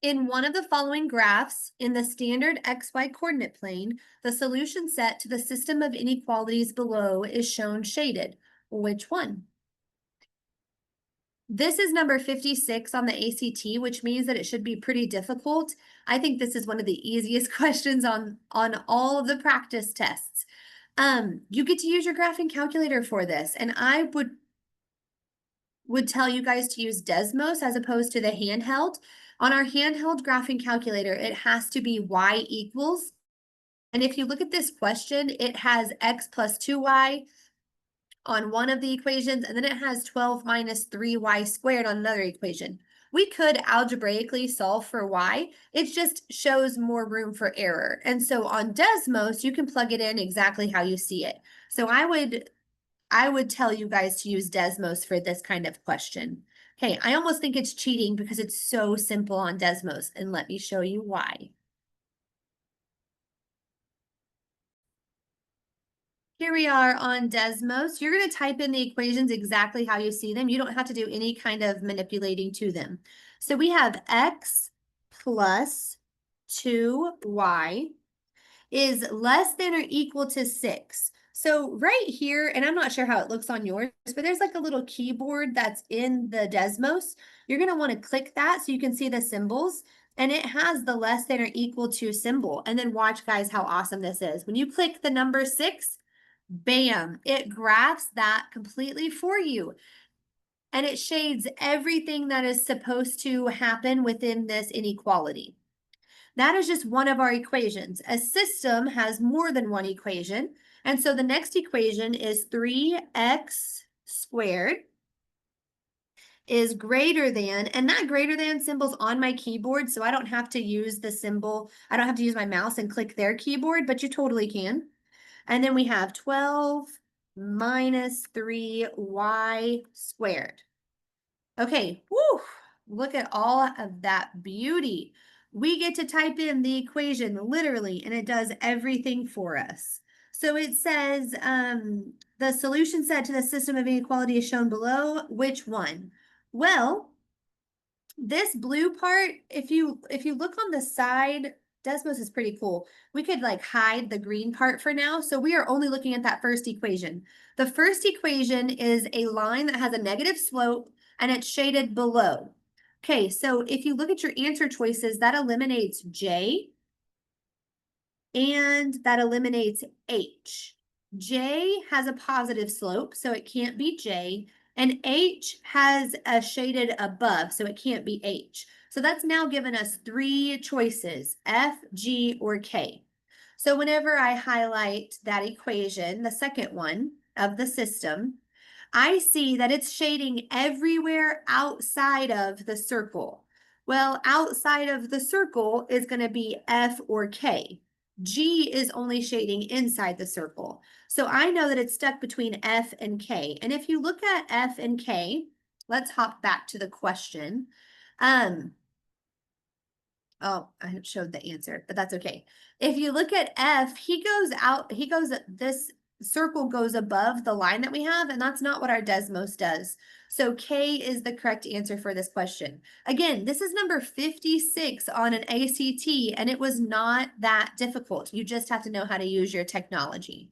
In one of the following graphs, in the standard XY coordinate plane, the solution set to the system of inequalities below is shown shaded. Which one? This is number 56 on the ACT, which means that it should be pretty difficult. I think this is one of the easiest questions on all of the practice tests. You get to use your graphing calculator for this, and I would tell you guys to use Desmos as opposed to the handheld. On our handheld graphing calculator, it has to be y equals. And if you look at this question, it has x plus 2y on one of the equations, and then it has 12 minus 3y squared on another equation. We could algebraically solve for y. It just shows more room for error. And so on Desmos, you can plug it in exactly how you see it. So I would tell you guys to use Desmos for this kind of question. Okay, I almost think it's cheating because it's so simple on Desmos, and let me show you why. Here we are on Desmos. You're going to type in the equations exactly how you see them. You don't have to do any kind of manipulating to them. So we have x plus 2y is less than or equal to 6. So right here, and I'm not sure how it looks on yours, but there's like a little keyboard that's in the Desmos. You're going to want to click that so you can see the symbols. And it has the less than or equal to symbol. And then watch, guys, how awesome this is. When you click the number 6, bam, it graphs that completely for you. And it shades everything that is supposed to happen within this inequality. That is just one of our equations. A system has more than one equation. And so the next equation is 3x squared is greater than, and that greater than symbol's on my keyboard, so I don't have to use the symbol. I don't have to use my mouse and click their keyboard, but you totally can. And then we have 12 minus 3y squared. Okay, woo, look at all of that beauty. We get to type in the equation literally, and it does everything for us. So it says the solution set to the system of inequality is shown below. Which one? Well, this blue part, if you look on the side, Desmos is pretty cool. We could like hide the green part for now. So we are only looking at that first equation. The first equation is a line that has a negative slope and it's shaded below. Okay, so if you look at your answer choices, that eliminates J and that eliminates H. J has a positive slope, so it can't be J. And H has a shaded above, so it can't be H. So that's now given us 3 choices, F, G, or K. So whenever I highlight that equation, the second one of the system, I see that it's shading everywhere outside of the circle. Well, outside of the circle is going to be F or K. G is only shading inside the circle. So I know that it's stuck between F and K. And if you look at F and K, let's hop back to the question. Oh, I showed the answer, but that's okay. If you look at F, this circle goes above the line that we have, and that's not what our Desmos does. So K is the correct answer for this question. Again, this is number 56 on an ACT, and it was not that difficult. You just have to know how to use your technology.